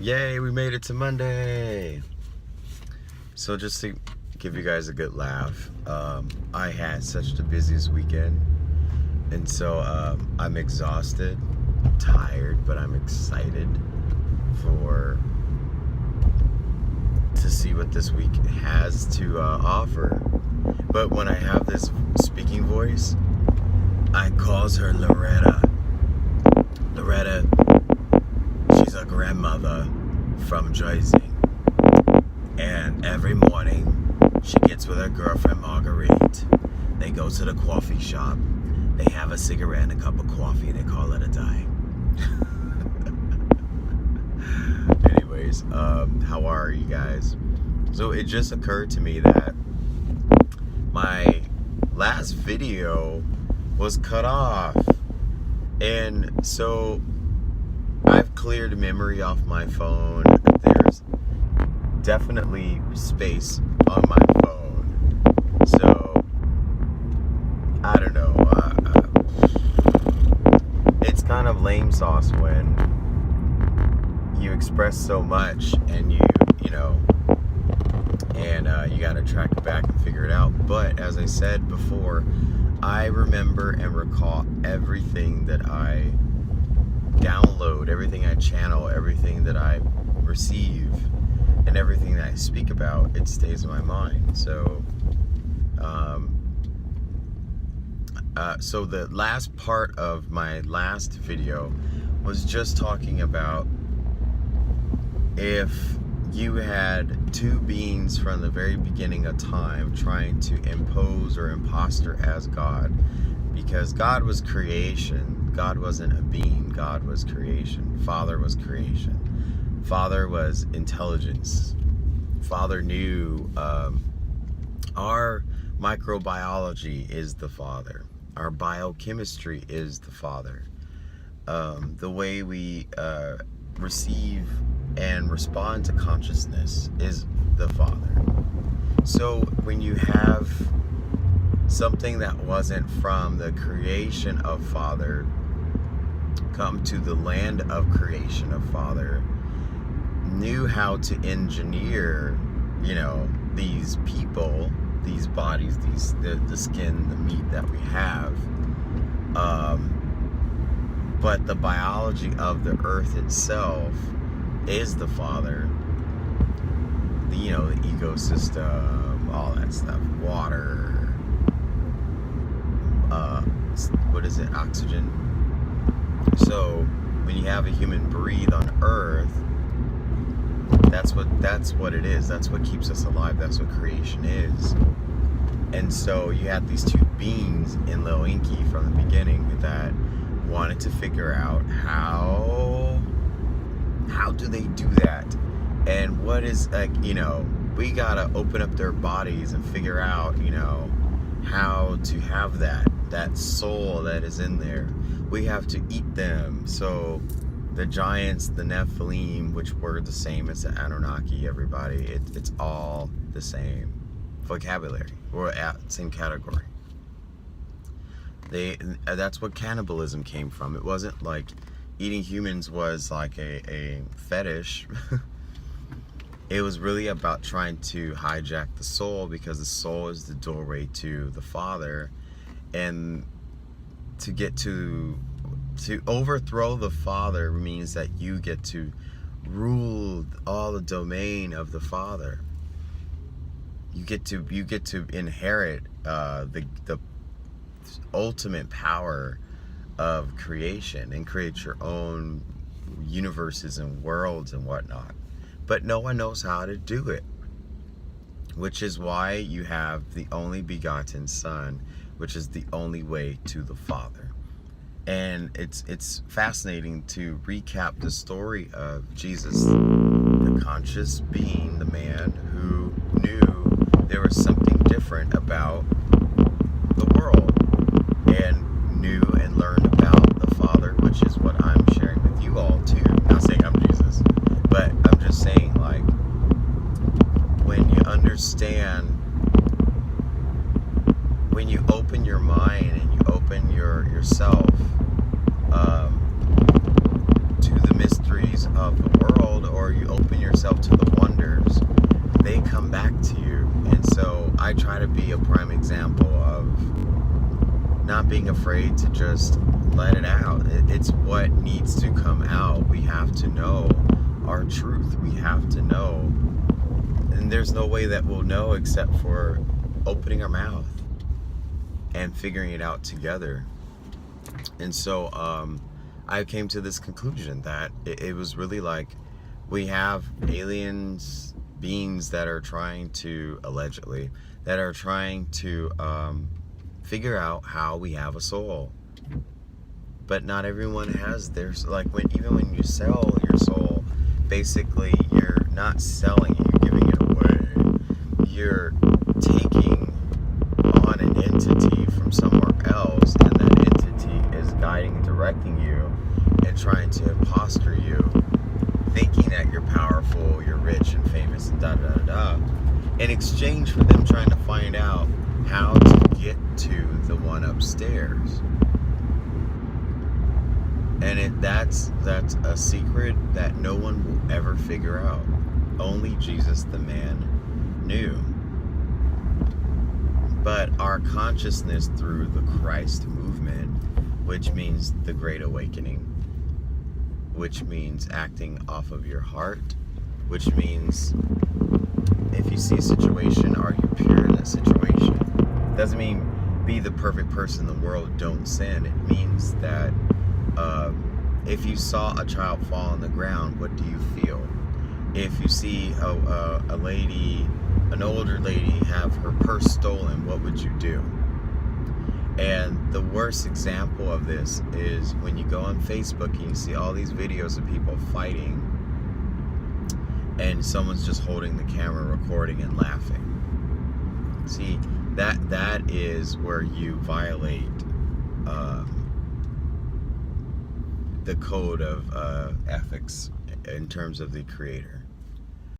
Yay, we made it to Monday. So just to give you guys a good laugh, I had such the busiest weekend, and so I'm exhausted, tired, but I'm excited to see what this week has to offer. But when I have this speaking voice, I calls her Loretta. Loretta, she's a grandmother from Jersey. And every morning, she gets with her girlfriend Marguerite. They go to the coffee shop. They have a cigarette and a cup of coffee. They call it a day. Anyways, how are you guys? So it just occurred to me that my last video was cut off. And so I've cleared memory off my phone. There's definitely space on my phone. So I don't know. It's kind of lame sauce when you express so much and you gotta track it back and figure it out. But as I said before, I remember and recall everything that I download, everything I channel, everything that I receive, and everything that I speak about. It stays in my mind. So so the last part of my last video was just talking about if you had two beings from the very beginning of time trying to impose or imposter as God, because God was creation. God wasn't a being. God was creation. Father was creation. Father was intelligence. Father knew our microbiology is the Father. Our biochemistry is the Father. The way we receive and respond to consciousness is the Father. So when you have something that wasn't from the creation of Father come to the land of creation of Father, knew how to engineer, these people, these bodies, the skin, the meat that we have, but the biology of the earth itself is the Father. The ecosystem, all that stuff, water, what is it, oxygen. So when you have a human breathe on earth, that's what it is. That's what keeps us alive. That's what creation is. And so you had these two beings in Lil Inky from the beginning that wanted to figure out how do they do that, and what is we gotta open up their bodies and figure out how to have that soul that is in there. We have to eat them. So the giants, the Nephilim, which were the same as the Anunnaki, everybody, it's all the same vocabulary, or same category. That's what cannibalism came from. It wasn't like eating humans was like a fetish. It was really about trying to hijack the soul, because the soul is the doorway to the Father. And to overthrow the Father means that you get to rule all the domain of the Father. You get to inherit the ultimate power of creation and create your own universes and worlds and whatnot. But no one knows how to do it, which is why you have the only begotten Son, which is the only way to the Father. And it's fascinating to recap the story of Jesus, the conscious being, the man who knew there was something different about the world, and knew and learned about the Father, which is what I'm sharing with you all too. I'm not saying I'm Jesus, but I'm just saying, like, when you understand, when you open your mind and you open yourself to the mysteries of the world, or you open yourself to the wonders, they come back to you. And so I try to be a prime example of not being afraid to just let it out. It's what needs to come out. We have to know our truth. We have to know. And there's no way that we'll know except for opening our mouth and figuring it out together. And so I came to this conclusion that it was really like we have aliens, beings that are trying to, allegedly, that are trying to figure out how we have a soul. But not everyone has theirs. Like even when you sell your soul, basically you're not selling it, you're giving it away. You're taking on an entity from somewhere else, and that entity is guiding and directing you and trying to imposter you, thinking that you're powerful, you're rich and famous and da da da da, in exchange for them trying to find out how to get to the one upstairs. And that's a secret that no one will ever figure out. Only Jesus the man knew. But our consciousness through the Christ movement, which means the Great Awakening, which means acting off of your heart, which means if you see a situation, are you pure in that situation? Doesn't mean be the perfect person in the world, don't sin. It means that if you saw a child fall on the ground, what do you feel? If you see a lady, an older lady, have her purse stolen, what would you do? And the worst example of this is when you go on Facebook and you see all these videos of people fighting and someone's just holding the camera, recording and laughing. See, that is where you violate the code of ethics in terms of the Creator.